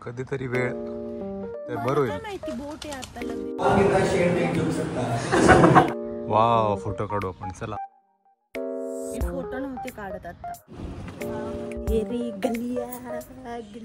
कधीतरी वेळ तर बरं होईल. वाव फोटो काढू आपण. चला फोटो नव्हते काढत आता.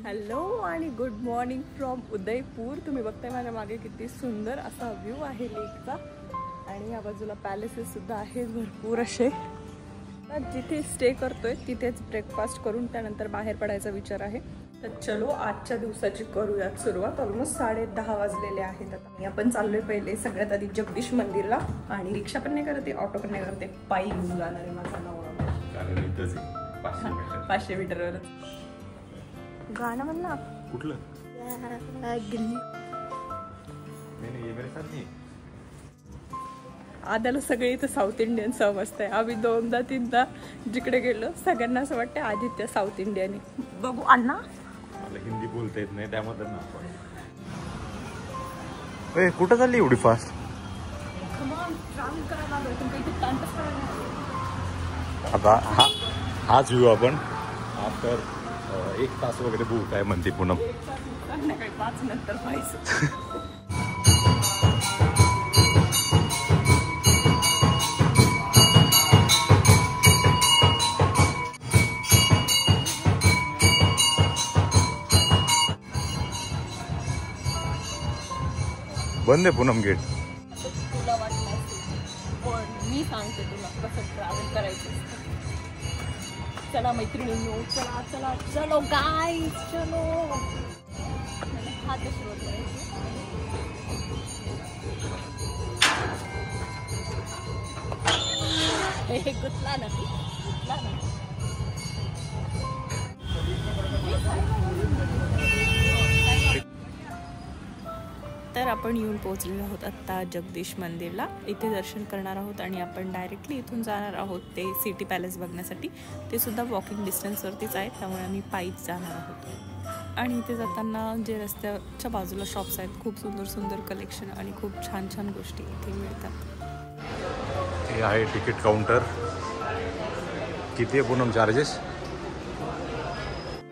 हॅलो आणि गुड मॉर्निंग फ्रॉम उदयपूर. तुम्ही बघताय माझ्या मागे किती सुंदर असा व्ह्यू आहे लेकचा. आणि या बाजूला पॅलेसेस सुद्धा आहेत भरपूर असे. जिथे स्टे करतोय तिथेच ब्रेकफास्ट करून त्यानंतर बाहेर पडायचा विचार आहे. तर चलो आजच्या दिवसाची करूयात सुरुवात. ऑलमोस्ट 10:30 वाजलेले आहेत. आता आपण चाललोय पहिले सगळ्यात आधी जगदीश मंदिरला. आणि रिक्षा पण नाही करते, ऑटो पण नाही करते, पायी घेऊन जाणार आहे माझा नवरा. 500 मीटरवर गाणं म्हणला कुठलं आद्याला सगळे इथं साऊथ इंडियन समजतंय. आम्ही 2दा-3दा जिकडे गेलो सगळ्यांना असं वाटतं आदित्य साऊथ इंडियन आहे. बघू अण्णा मला हिंदी बोलता येत नाही त्यामध्ये ना. कुठं चालली एवढी फास्ट? आता हाच व्ह्यू आपण आफ्टर 1 तास वगैरे बघू काय म्हणते पूनम. 5 नंतर पाहिजे. बंद आहे पूनम गेट. तुला वाटलं पण मी सांगते तुला कसं ट्रॅव्हल करायचं. चला मैत्रिणींनो, चला चला चलो गाईज चलो. हात सुरुवात करायची. हे गुतला ना तर आपण येऊन पोहोचलेलो आहोत आत्ता जगदीश मंदिरला. इथे दर्शन करणार आहोत आणि आपण डायरेक्टली इथून जाणार आहोत ते सिटी पॅलेस बघण्यासाठी. ते सुद्धा वॉकिंग डिस्टन्सवरतीच आहे, त्यामुळे आम्ही पायीच जाणार आहोत. आणि इथे जाताना जे रस्त्याच्या बाजूला शॉप्स आहेत, खूप सुंदर सुंदर कलेक्शन आणि खूप छान छान गोष्टी इथे मिळतात. हे आहे तिकीट काउंटर. किती आहे पूनम चार्जेस?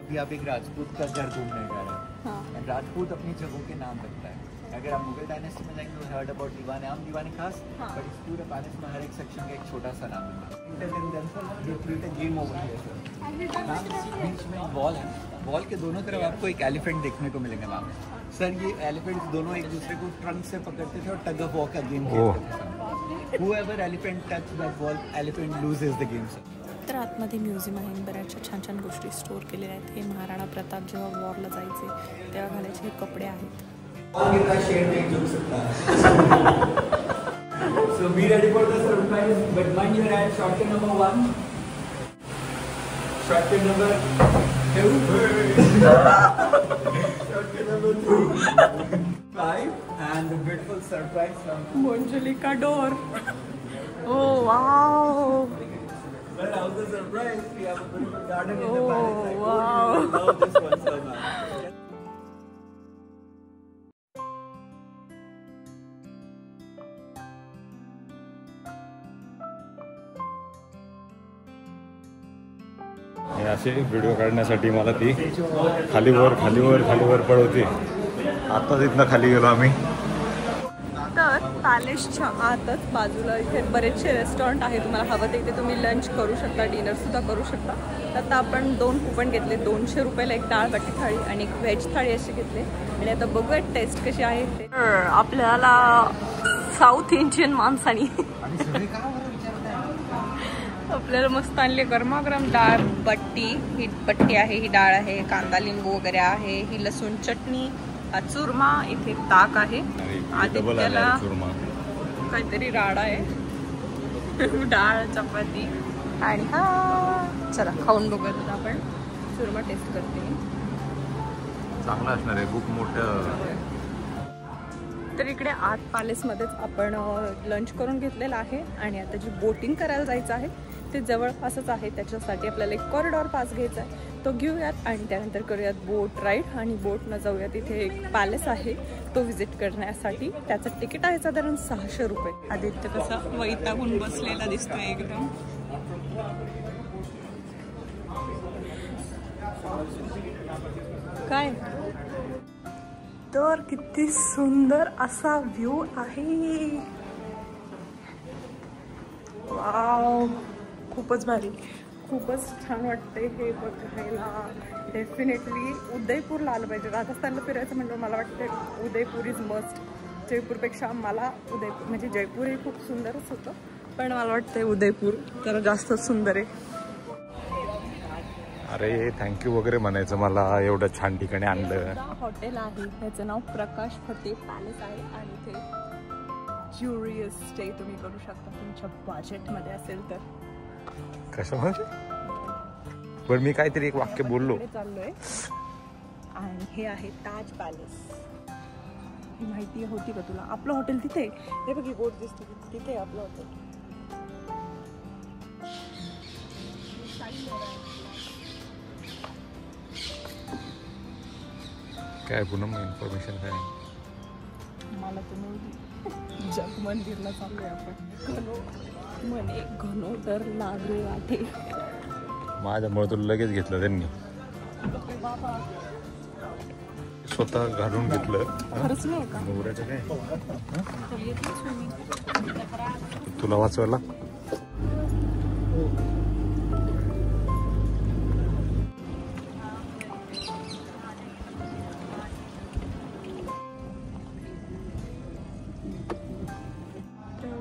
अभी आप एक राजपूत का घर घूमने जा रहे हैं. राजपूत अपनी जगहों के नाम रखता है. अगर आप मुगल डायनेस्टी में जाएंगे तो हर्ड अबाउट दीवाने आम दीवाने खास. बट इस पूरे पैलेस में हर एक सेक्शन का एक छोटा सा नाम है. गेम ओवर बीच में वॉल है. वॉल के दोनों तरफ आपको एक एलिफेंट देखने को मिलेगा. मैम सर ये एलिफेंट्स दोनों एक दूसरे को ट्रंक से पकड़ते थे और टग ऑफ वॉर का गेम खेलते थे. Whoever elephant touch that wall elephant loses the game. Sir तर आतमध्ये म्युझियम आहे. बऱ्याचशा छान छान गोष्टी स्टोअर केलेल्या आहेत. हे महाराणा प्रताप जेव्हा वॉरला जायचे तेव्हा घालायचे हे कपडे आहेत. So be ready for the surprise, but mind your eye. Shortcut number 1. Shortcut number 2. Shortcut number 2. 5. And the beautiful surprise from Monjolika door. Oh wow. Well, how's the surprise? We have a beautiful garden in the palace. Oh wow. I love this one so much. असे video काढण्यासाठी मला ती खालीवर पळवते. आत्ताच इथनं खाली गेलो आम्ही. तर पॅलेसच्या आतच बाजूला इथे बरेचसे रेस्टॉरंट आहे. तुम्हाला हवं तर इथे तुम्ही लंच करू शकता, डिनरसुद्धा करू शकता. तर आता आपण 2 कूपन घेतले. 200 रुपयाला एक डाळ बाटी थाळी आणि एक व्हेज थाळी असे घेतले. आणि आता बघूया टेस्ट कशी आहे ते. आपल्याला साऊथ इंडियन माणसानी आपल्याला मस्त आणले गरमागरम डाळ बट्टी. ही बट्टी आहे, ही डाळ आहे, कांदा लिंबू वगैरे आहे, ही लसूण चटणी, हा चुरमा, इथे ताक आहे. आदित्यला काहीतरी राडा आहे. डाळ चपाती आणि हा चला खाऊन बघूयात आपण. चुरमा टेस्ट करते. चांगला असणार आहे, खूप मोठं. तर इकडे आत पॅलेसमध्येच आपण लंच करून घेतलेलं आहे. आणि आता जी बोटिंग करायला जायचं आहे ते जवळपासच आहे. त्याच्यासाठी आपल्याला एक कॉरिडॉर पास घ्यायचा आहे, तो घेऊयात आणि त्यानंतर करूयात बोट राईड. आणि बोटनं जाऊयात. इथे एक पॅलेस आहे तो व्हिजिट करण्यासाठी. त्याचं तिकीट आहे साधारण 600 रुपये. आदित्य कसा वैतागून बसलेला दिसतोय एकदम. काय तर किती सुंदर असा व्ह्यू आहे. वाव, खूपच भारी, खूपच छान वाटते हे बघायला. डेफिनेटली उदयपूरला आलं पाहिजे. राजस्थानला फिरायचं म्हणलं मला वाटतं उदयपूर इज मस्ट. जयपूरपेक्षा मला उदयपूर म्हणजे जयपूर हे खूप सुंदरच होतं, पण मला वाटतं उदयपूर जरा जास्तच सुंदर आहे. अरे थँक्यू वगैरे म्हणायचं मला एवढं छान ठिकाणी आणलं. हॉटेल आहे, त्याचं नाव प्रकाश फतेह पॅलेस आहे आणि ते ज्युरियस स्टे तुम्ही करू शकता तुमच्या बजेटमध्ये असेल तर. कशामध्ये? पण मी काहीतरी एक वाक्य बोललो. चाललोय आणि हे आहे ताज पॅलेस. ही माहिती होती का तुला? आपलं हॉटेल तिथे, हे बघ बोर्ड दिसते तिथे आपलं हॉटेल. काय पूनम इन्फॉर्मेशन काय? मला तर नव्हती. जग मंदिरला चाललोय आपण. म्हणे घनोदर लागले वाटे. माझ्यामुळे तुला लगेच घेतलं त्यांनी. बाबा स्वतः घालून घेतलं. खरंच नाही का? नवऱ्याचं काय तुला वाचवायला?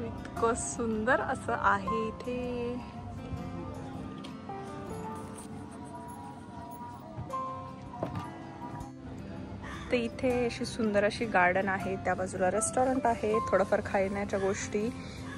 इतकं सुंदर असं आहे इथे. ते इथे अशी सुंदर अशी गार्डन आहे, त्या बाजूला रेस्टॉरंट आहे, थोडंफार खाण्याच्या गोष्टी,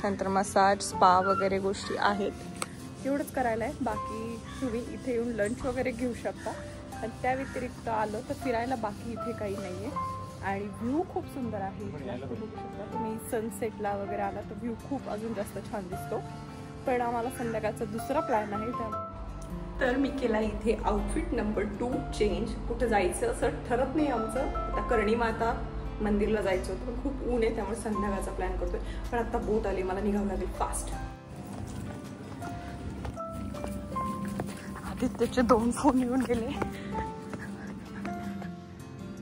त्यानंतर मसाज स्पा वगैरे गोष्टी आहेत. एवढंच करायला आहे. बाकी तुम्ही इथे येऊन लंच वगैरे घेऊ शकता. आणि त्या व्यतिरिक्त आलं तर फिरायला बाकी इथे काही नाही आहे. आणि व्ह्यू खूप सुंदर आहे. बघू शकता तुम्ही सनसेटला वगैरे आला तर व्ह्यू खूप अजून जास्त छान दिसतो. पण आम्हाला संध्याकाळचा दुसरा प्लॅन आहे, तर मी केला इथे आउटफिट नंबर 2 चेंज. कुठं जायचं असं ठरत नाही आमचं. आता कर्णी माता मंदिरला जायचं होतं, पण खूप ऊन आहे त्यामुळे संध्याकाळचा प्लॅन करतोय. पण आता बोट आली, मला निघावं लागेल फास्ट. आदित्यचे 2 फोन येऊन गेले.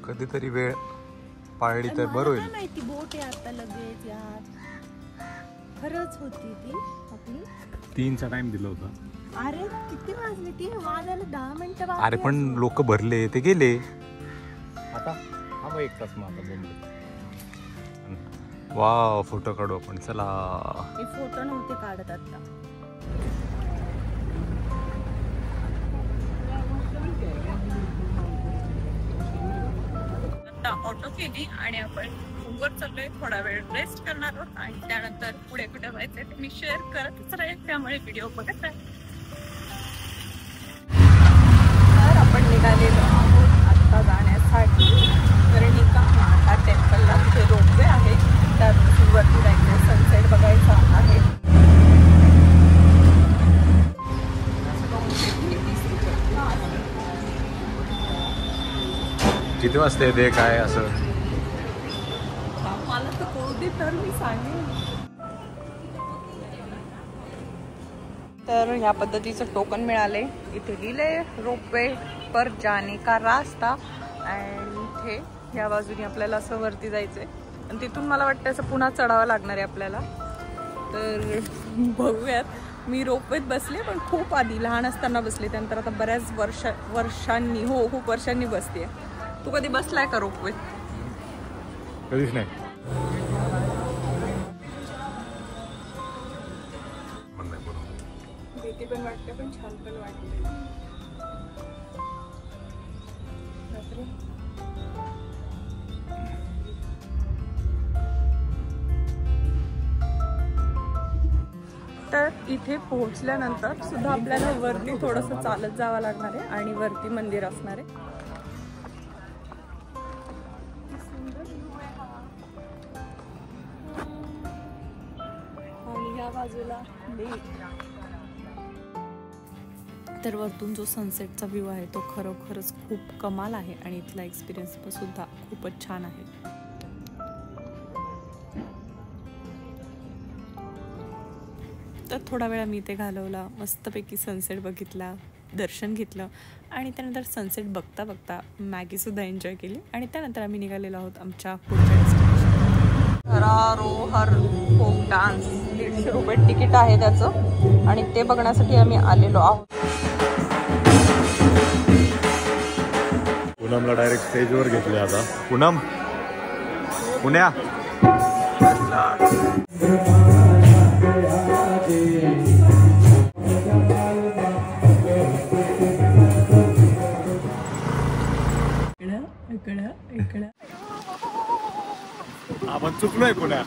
कधीतरी वेळ पाळली तर बरं होईल. माहिती बोट आहे आता लगेच यार. खरंच होती ती आपली. 3चा टाइम दिला होता. अरे किती वाजले? 3 वाजायला 10 मिनिटं. अरे पण लोक भरले ते गेले. आता हा 1 तास मग आता बोललो. वाव, फोटो काढू आपण. चला. मी फोटो नव्हते काढत आता. ऑटो केली आणि आपण वर चाललोय. थोडा वेळ रेस्ट करणार आहोत आणि त्यानंतर पुढे कुठे जायचंय ते मी शेअर करतच राहील, त्यामुळे व्हिडिओ बघत राहील. तर आपण निघालेलो आहोत आता जाण्यासाठी कर्णिका माता टेम्पलला. तिथे रोपवे आहे, त्यात वरती जायचं, सनसेट बघायचा आहे. किती वाजता येते काय असं? मला तर कळू दे तर मी सांगेन. तर ह्या पद्धतीचं टोकन मिळाले. इथे लिहिले रोपवे पर जाने का रास्ता. आणि इथे या बाजूने आपल्याला असं वरती जायचंय आणि तिथून मला वाटतं असं पुन्हा चढावं लागणार आहे आपल्याला. तर बघूयात. मी रोपवेत बसले, पण खूप आधी लहान असताना बसले, त्यानंतर आता बऱ्याच वर्षांनी खूप वर्षांनी बसते. तू कधी बसलाय का रोपवेत? कधीच नाही. भीती पण वाटते, पण छान पण वाटते. तर इथे पोहोचल्यानंतर सुद्धा आपल्याला वरती थोडंसं चालत जावं लागणार आहे आणि वरती मंदिर असणार आहे. आणि या बाजूला तर वरतून जो सनसेटचा व्ह्यू आहे तो खरोखरच खूप कमाल आहे आणि इथला एक्सपिरियन्स सुद्धा खूपच छान आहे. तर थोडा वेळा मी इथे घालवला, मस्तपैकी सनसेट बघितला, दर्शन घेतलं आणि त्यानंतर सनसेट बघता बघता मॅगीसुद्धा एन्जॉय केली आणि त्यानंतर आम्ही निघालेलो आहोत आमच्या पुढच्या डेस्टिनेशन. थरारोहर फोक डान्स 150 रुपये तिकीट आहे त्याचं आणि ते बघण्यासाठी आम्ही आलेलो आहोत. पूनमला डायरेक्ट स्टेजवर घेतले आता. पूनम पुण्या आपण चुकलोय पुण्या.